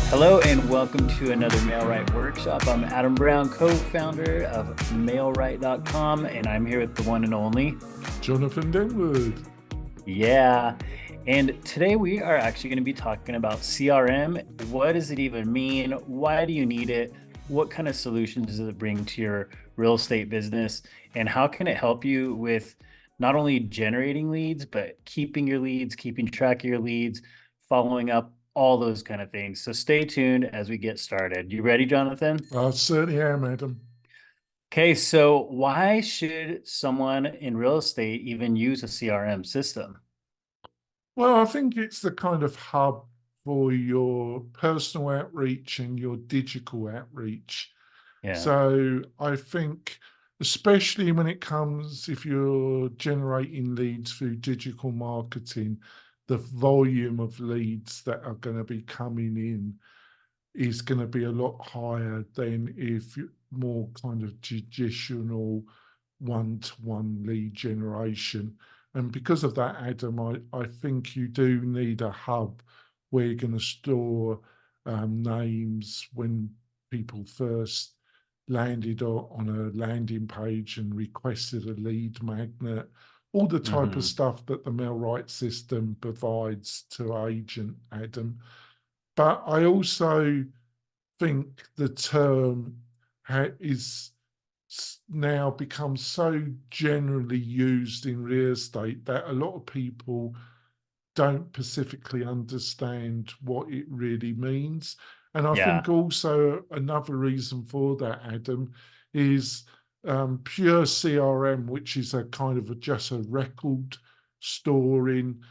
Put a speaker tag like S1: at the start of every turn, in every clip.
S1: Hello and welcome to another MailRight workshop. I'm Adam Brown, co-founder of MailRight.com, and I'm here with the one and only
S2: Jonathan Denwood.
S1: Yeah. And today we are actually going to be talking about CRM. What does it even mean? Why do you need it? What kind of solutions does it bring to your real estate business? And how can it help you with not only generating leads, but keeping your leads, keeping track of your leads, following up, all those kind of things. So stay tuned as we get started. You ready, Jonathan?
S2: I certainly am, Adam.
S1: Okay, so why should someone in real estate even use a CRM system?
S2: Well, I think it's the kind of hub for your personal outreach and your digital outreach.
S1: Yeah.
S2: So I think, especially when it comes, if you're generating leads through digital marketing, the volume of leads that are going to be coming in is going to be a lot higher than if more kind of traditional one-to-one lead generation. And because of that, Adam, I think you do need a hub where you're going to store names when people first landed on a landing page and requested a lead magnet, all the type of
S1: Mm-hmm.
S2: stuff that the MailRight system provides to agent, Adam. But I also think the term is now become so generally used in real estate that a lot of people don't specifically understand what it really means. And I
S1: Yeah.
S2: think also another reason for that, Adam, is pure CRM, which is a kind of just a record storing,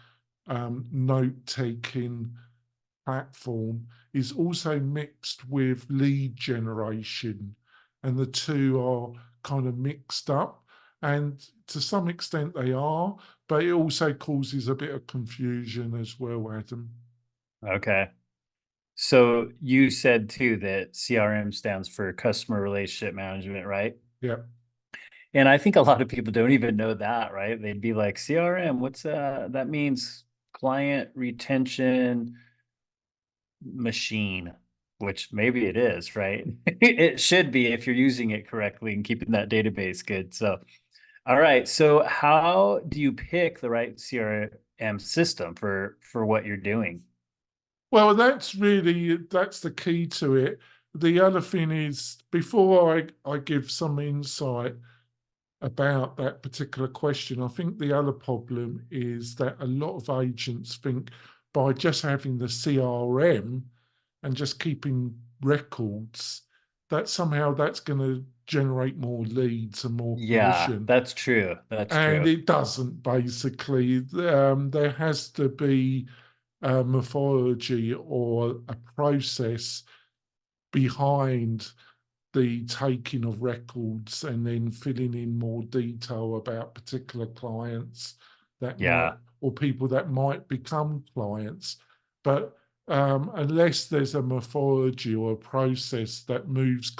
S2: note taking platform, is also mixed with lead generation, and the two are kind of mixed up. And to some extent they are, but it also causes a bit of confusion as well, Adam.
S1: Okay. So you said too that CRM stands for customer relationship management, right?
S2: Yeah.
S1: And I think a lot of people don't even know that, right? They'd be like, CRM, what's that means client retention machine, which maybe it is, right? It should be if you're using it correctly and keeping that database good. So, all right. So how do you pick the right CRM system for what you're doing?
S2: Well, that's the key to it. The other thing is, before I give some insight about that particular question, I think the other problem is that a lot of agents think by just having the CRM and just keeping records, that somehow that's going to generate more leads and more
S1: Yeah,
S2: commission.
S1: that's true. That's
S2: And
S1: true.
S2: it doesn't, basically. There has to be a methodology or a process behind the taking of records and then filling in more detail about particular clients that might,
S1: Yeah.
S2: or people that might become clients. But unless there's a methodology or a process that moves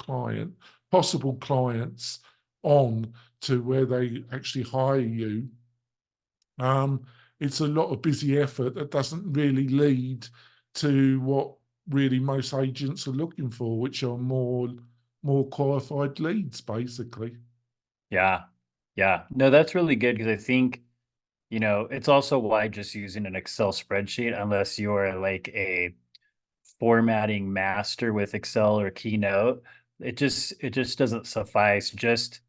S2: possible clients on to where they actually hire you, um, it's a lot of busy effort that doesn't really lead to what really most agents are looking for, which are more qualified leads, basically.
S1: Yeah. Yeah. No, that's really good because I think, it's also why just using an Excel spreadsheet, unless you're like a formatting master with Excel or Keynote, it just doesn't suffice. Just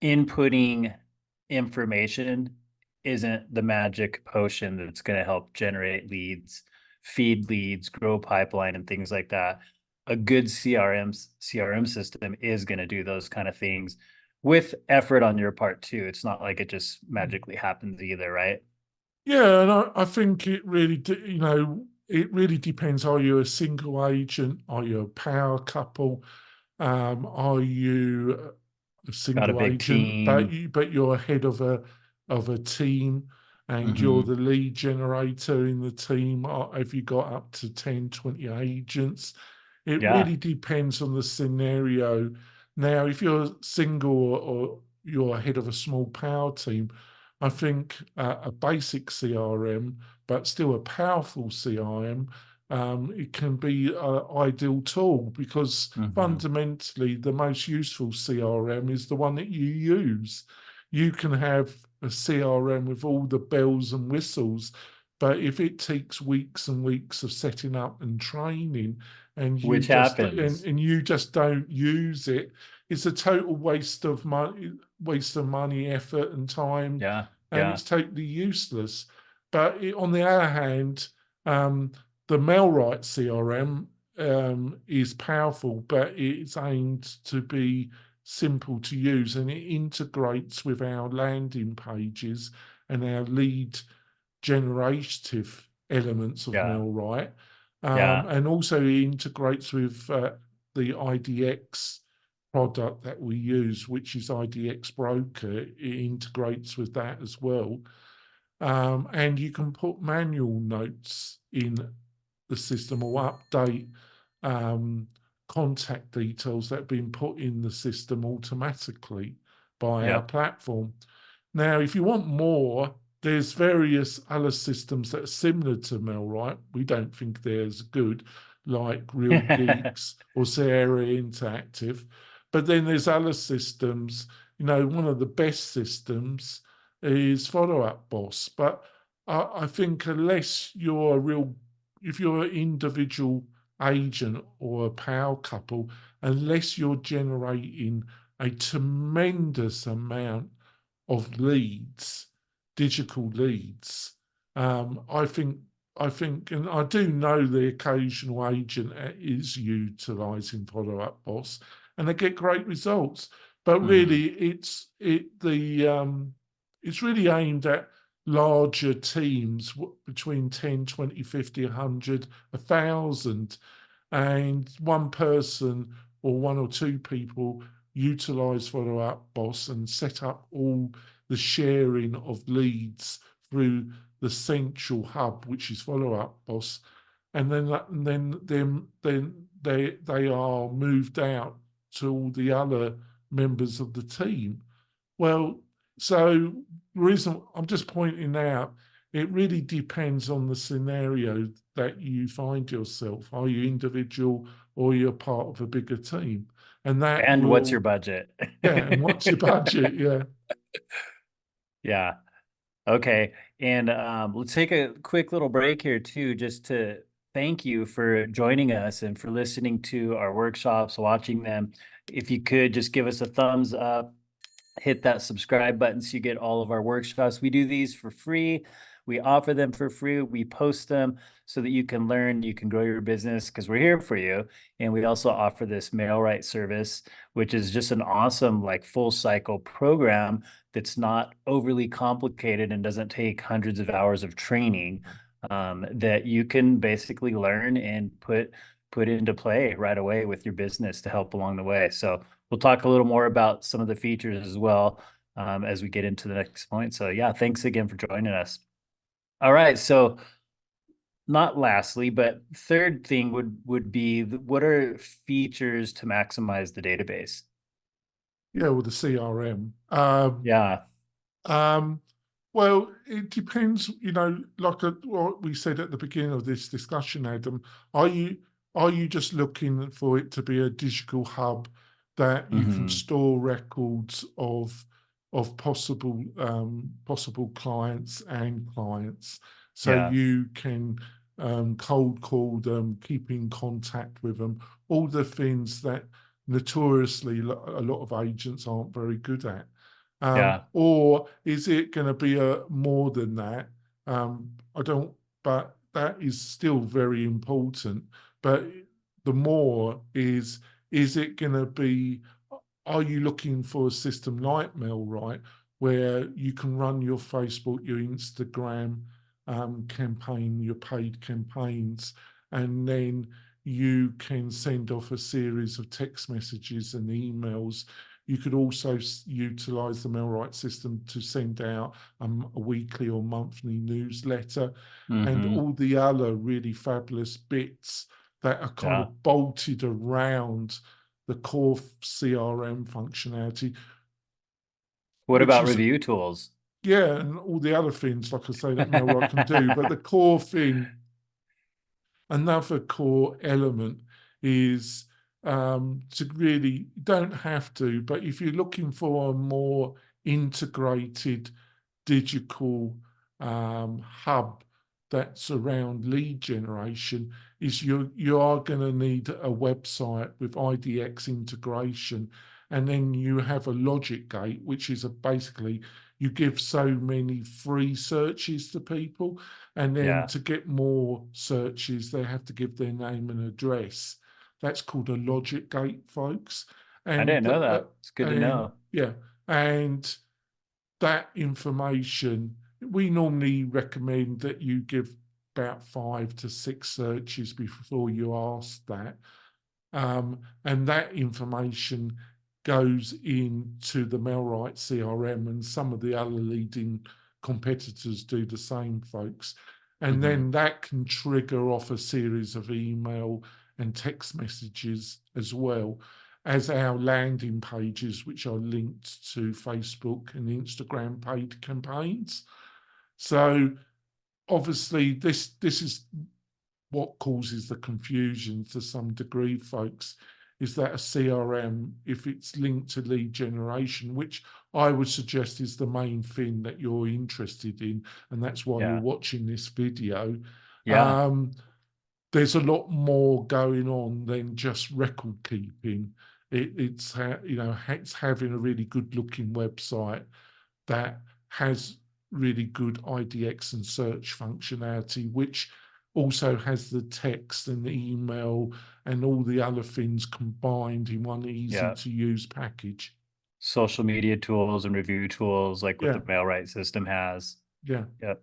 S1: inputting information isn't the magic potion that's going to help generate leads, feed leads, grow pipeline, and things like that. A good CRM system is going to do those kind of things with effort on your part too. It's not like it just magically happens either, right?
S2: Yeah, and I think it really depends. Are you a single agent? Are you a power couple? Are you a
S1: Got a
S2: single
S1: big
S2: agent, but
S1: team.
S2: you're head of a team and you're
S1: Hmm.
S2: the lead generator in the team? Or have you got up to 10, 20 agents? It
S1: Yeah.
S2: really depends on the scenario. Now, if you're single or you're head of a small power team, I think a basic CRM, but still a powerful CRM, it can be an ideal tool, because
S1: Hmm.
S2: fundamentally the most useful CRM is the one that you use. You can have a CRM with all the bells and whistles, but if it takes weeks and weeks of setting up and training, and
S1: Which happens.
S2: and you just don't use it, it's a total waste of money, effort, and time,
S1: Yeah.
S2: and
S1: Yeah.
S2: it's totally useless. But on the other hand, um, the MailRite CRM is powerful, but it's aimed to be simple to use, and it integrates with our landing pages and our lead generative elements of
S1: Yeah.
S2: MailRite.
S1: Yeah.
S2: And also it integrates with the IDX product that we use, which is IDX Broker. It integrates with that as well. And you can put manual notes in the system, or update um, contact details that have been put in the system automatically by our
S1: Yep.
S2: platform. Now, if you want more, there's various other systems that are similar to MailRite. We don't think they're as good, like Real Geeks or Sierra Interactive. But then there's other systems. One of the best systems is Follow Up Boss. But I think unless you're if you're an individual agent or a power couple, unless you're generating a tremendous amount of leads, digital leads. I think, and I do know the occasional agent is utilising Follow Up Boss, and they get great results. But
S1: Hmm.
S2: really, it's really aimed at larger teams, between 10, 20, 50, 100, 1,000, and one person or one or two people utilize Follow Up Boss and set up all the sharing of leads through the central hub, which is Follow Up Boss, and then they are moved out to all the other members of the team. Well, so the reason I'm just pointing out, it really depends on the scenario that you find yourself. Are you individual, or you're part of a bigger team? And that
S1: And what's your
S2: will,
S1: budget?
S2: yeah, and what's your budget? Yeah.
S1: Yeah. Okay. And let's take a quick little break here too, just to thank you for joining us and for listening to our workshops, watching them. If you could just give us a thumbs up, hit that subscribe button so you get all of our workshops. We do these for free. We offer them for free. We post them so that you can learn, you can grow your business because we're here for you. And we also offer this MailRite service, which is just an awesome, like full cycle program that's not overly complicated and doesn't take hundreds of hours of training, that you can basically learn and put into play right away with your business to help along the way. So we'll talk a little more about some of the features as well, as we get into the next point. So yeah, thanks again for joining us. All right, so not lastly, but third thing would be what are features to maximize the database?
S2: Yeah, with the CRM.
S1: Yeah.
S2: Um, well, it depends, like what we said at the beginning of this discussion, Adam. Are you are you just looking for it to be a digital hub that you can
S1: Hmm.
S2: store records of possible clients and clients, so
S1: Yeah.
S2: you can cold call them, keep in contact with them, all the things that notoriously a lot of agents aren't very good at.
S1: Yeah.
S2: Or is it going to be more than that? I don't, but that is still very important. But the more is it going to be, are you looking for a system like MailRite, where you can run your Facebook, your Instagram campaign, your paid campaigns, and then you can send off a series of text messages and emails. You could also utilize the MailRite system to send out a weekly or monthly newsletter, and
S1: Hmm.
S2: all the other really fabulous bits that are kind
S1: Yeah.
S2: of bolted around the core CRM functionality,
S1: What
S2: which
S1: about
S2: is,
S1: review tools?
S2: yeah, and all the other things, like I say, that MailRite can do. But the core thing another core element is to really, you don't have to, but if you're looking for a more integrated digital hub that's around lead generation, is you are going to need a website with IDX integration, and then you have a logic gate, which is basically you give so many free searches to people, and then
S1: Yeah.
S2: to get more searches, they have to give their name and address. That's called a logic gate, folks.
S1: I didn't
S2: And
S1: know that. It's good to
S2: and
S1: know.
S2: yeah, and that information, we normally recommend that you give about 5 to 6 searches before you ask that. And that information goes into the Mailrite CRM, and some of the other leading competitors do the same, folks. And
S1: Hmm.
S2: then that can trigger off a series of email and text messages, as well as our landing pages, which are linked to Facebook and Instagram paid campaigns. So obviously this is what causes the confusion to some degree, folks, is that a CRM, if it's linked to lead generation, which I would suggest is the main thing that you're interested in, and that's why you're
S1: Yeah.
S2: watching this video,
S1: Yeah.
S2: um, there's a lot more going on than just record keeping. It's it's having a really good looking website that has really good IDX and search functionality, which also has the text and the email and all the other things combined in one easy
S1: Yeah.
S2: to use package.
S1: Social media tools and review tools like what the
S2: Yeah,
S1: Mailrite system has.
S2: yeah.
S1: Yep.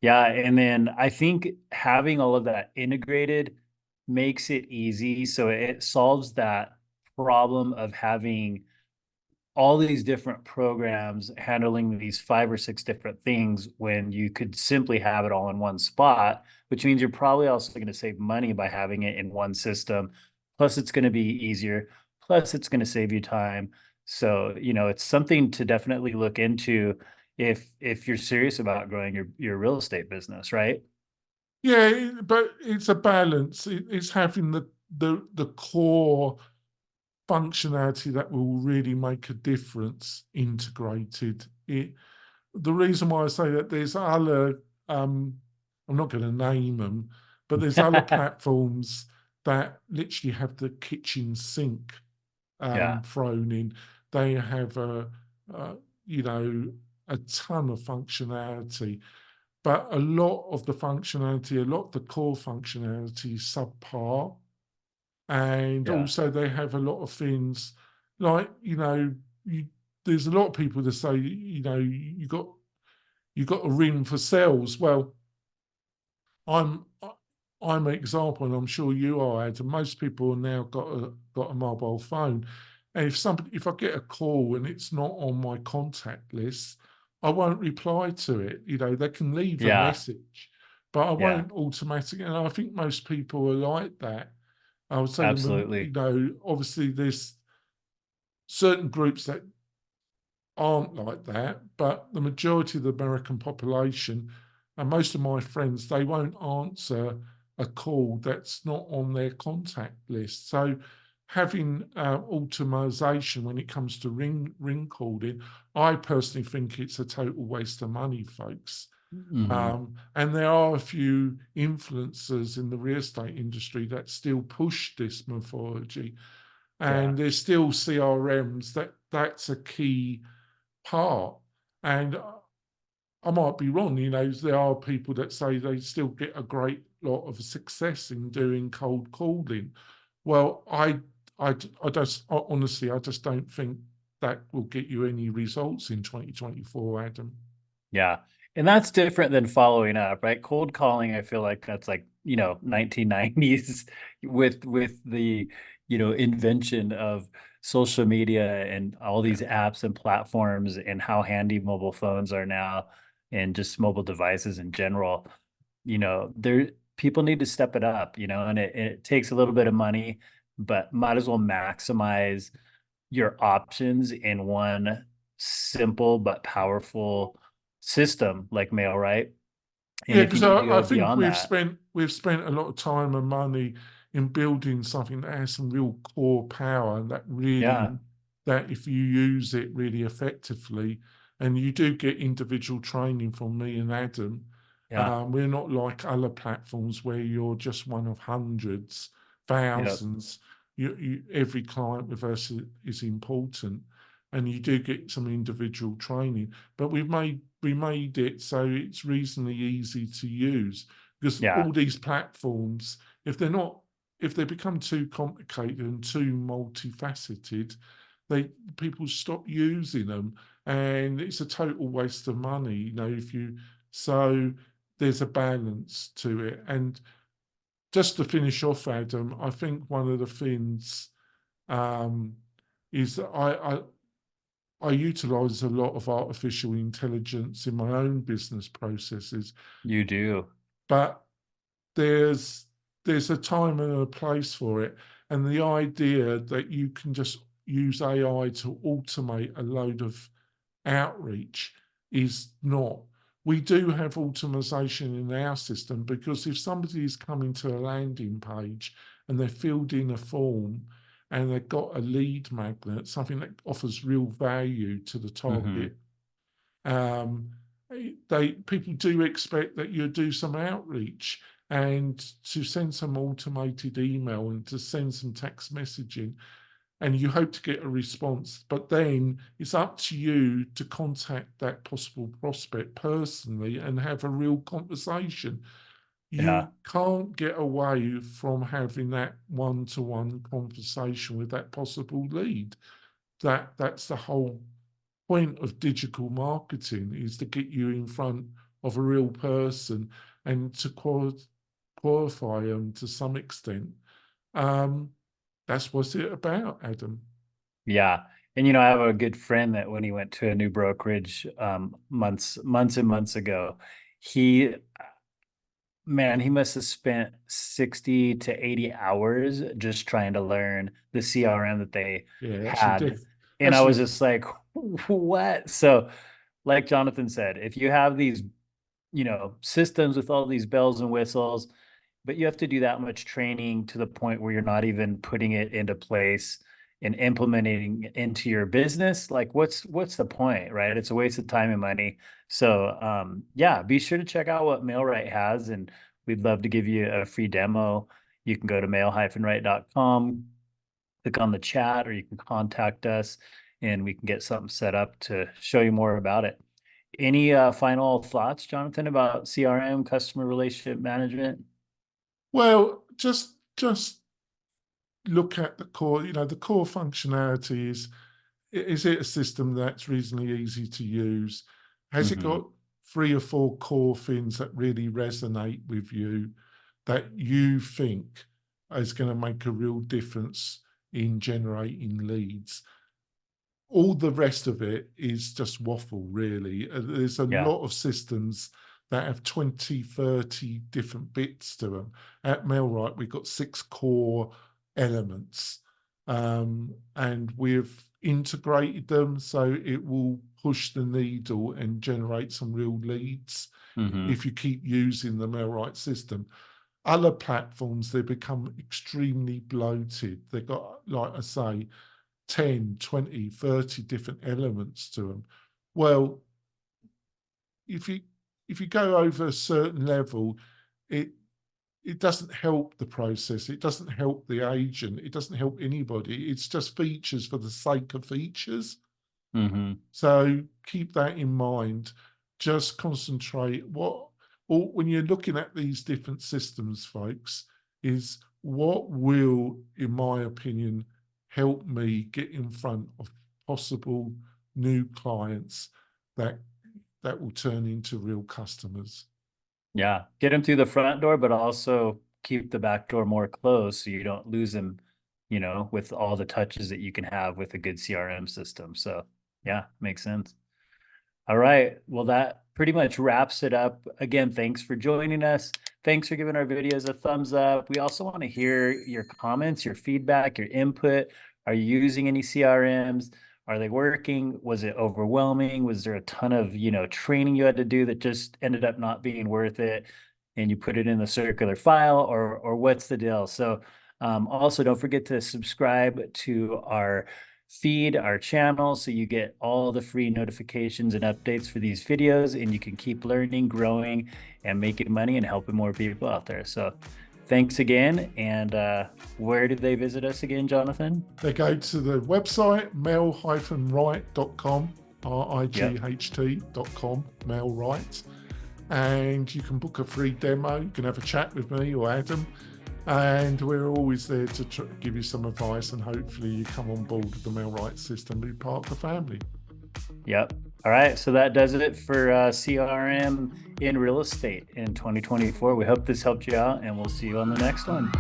S1: Yeah, and then I think having all of that integrated makes it easy. So it solves that problem of having all these different programs handling these 5 or 6 different things when you could simply have it all in one spot, which means you're probably also going to save money by having it in one system. Plus, it's going to be easier. Plus, it's going to save you time. So, it's something to definitely look into if you're serious about growing your real estate business, right?
S2: Yeah, but it's a balance. It's having the core functionality that will really make a difference integrated. The reason why I say that, there's other, I'm not going to name them, but there's other platforms that literally have the kitchen sink
S1: Yeah,
S2: thrown in. They have a you know a ton of functionality, but a lot of the functionality, a lot of the core functionality is subpar. And
S1: yeah,
S2: also they have a lot of things like, you, there's a lot of people that say, you got a ring for sales. Well, I'm I'm an example, and I'm sure you are, Adam. Most people have now got a mobile phone, and if I get a call and it's not on my contact list, I won't reply to it. They can leave a
S1: yeah,
S2: message, but I
S1: yeah,
S2: won't automatically. And I think most people are like that. I would say,
S1: absolutely.
S2: obviously there's certain groups that aren't like that, but the majority of the American population, and most of my friends, they won't answer a call that's not on their contact list. So having automation when it comes to ring calling, I personally think it's a total waste of money, folks.
S1: Hmm.
S2: And there are a few influencers in the real estate industry that still push this methodology,
S1: Yeah,
S2: and there's still CRMs that's a key part. And I might be wrong, there are people that say they still get a great lot of success in doing cold calling. Well, I just honestly, I just don't think that will get you any results in 2024, Adam.
S1: yeah. And that's different than following up, right? Cold calling, I feel like that's like, 1990s with the, invention of social media and all
S2: Yeah.
S1: these apps and platforms and how handy mobile phones are now and just mobile devices in general. There people need to step it up, and it takes a little bit of money, but might as well maximize your options in one simple but powerful system like Mailrite. And
S2: Yeah,
S1: if you
S2: because
S1: need to
S2: I
S1: go
S2: think
S1: beyond that,
S2: we've spent a lot of time and money in building something that has some real core power and that really
S1: yeah,
S2: that if you use it really effectively, and you do get individual training from me and Adam.
S1: yeah,
S2: We're not like other platforms where you're just one of hundreds,
S1: yeah,
S2: thousands. Every client with us is important, and you do get some individual training. But we made it so it's reasonably easy to use, because
S1: yeah,
S2: all these platforms, if they're not, if they become too complicated and too multifaceted, they people stop using them, and it's a total waste of money. If you so there's a balance to it. And just to finish off, Adam, I think one of the things um, is that I utilize a lot of artificial intelligence in my own business processes,
S1: you do.
S2: but there's there's a time and a place for it. And the idea that you can just use AI to automate a load of outreach is not. We do have automation in our system, because if somebody is coming to a landing page and they're filled in a form and they've got a lead magnet, something that offers real value to the
S1: Hmm.
S2: target, um, people do expect that you do some outreach and to send some automated email and to send some text messaging, and you hope to get a response. But then it's up to you to contact that possible prospect personally and have a real conversation.
S1: Yeah,
S2: You can't get away from having that one-to-one conversation with that possible lead. That's the whole point of digital marketing, is to get you in front of a real person and to qualify them to some extent. Um, that's what's it about, Adam.
S1: yeah. And you know, I have a good friend that when he went to a new brokerage months and months ago, he man, he must have spent 60 to 80 hours just trying to learn the CRM that they
S2: Yeah, that's
S1: had.
S2: ridiculous.
S1: And I
S2: That's
S1: was just like, what? So, like Jonathan said, if you have these, systems with all these bells and whistles, but you have to do that much training to the point where you're not even putting it into place and implementing it into your business, like what's the point, right? It's a waste of time and money. So yeah, be sure to check out what MailRight has, and we'd love to give you a free demo. You can go to mail-right.com, click on the chat, or you can contact us and we can get something set up to show you more about it. Any final thoughts, Jonathan, about CRM, customer relationship management?
S2: well, just look at the core. The core functionality is it a system that's reasonably easy to use? Has it
S1: Hmm.
S2: got 3 or 4 core things that really resonate with you, that you think is going to make a real difference in generating leads? All the rest of it is just waffle, really. There's a
S1: Yeah.
S2: lot of systems that have 20, 30 different bits to them. At Mailright, we've got 6 core elements, and we've integrated them so it will push the needle and generate some real leads
S1: Hmm.
S2: if you keep using the Mailright system. Other platforms, they become extremely bloated. They've got, like I say, 10, 20, 30 different elements to them. Well, if you if you go over a certain level, it it doesn't help the process. It doesn't help the agent. It doesn't help anybody. It's just features for the sake of features.
S1: Hmm.
S2: So keep that in mind. Just concentrate. Or when you're looking at these different systems, folks, is what will, in my opinion, help me get in front of possible new clients that that will turn into real customers.
S1: Yeah. Get them through the front door, but also keep the back door more closed so you don't lose them, with all the touches that you can have with a good CRM system. So yeah, makes sense. All right. Well, that pretty much wraps it up. Again, thanks for joining us. Thanks for giving our videos a thumbs up. We also want to hear your comments, your feedback, your input. Are you using any CRMs? Are they working? Was it overwhelming? Was there a ton of, training you had to do that just ended up not being worth it? And you put it in the circular file, or what's the deal? So also don't forget to subscribe to our feed, our channel, so you get all the free notifications and updates for these videos, and you can keep learning, growing, and making money and helping more people out there. So thanks again. And where did they visit us again, Jonathan?
S2: They go to the website, mel-wright.com, RIGHT.com, Mel Wright. And you can book a free demo. You can have a chat with me or Adam. And we're always there to give you some advice, and hopefully you come on board with the Mel Wright system, be part of the family.
S1: Yep. All right. So that does it for CRM in real estate in 2024. We hope this helped you out, and we'll see you on the next one.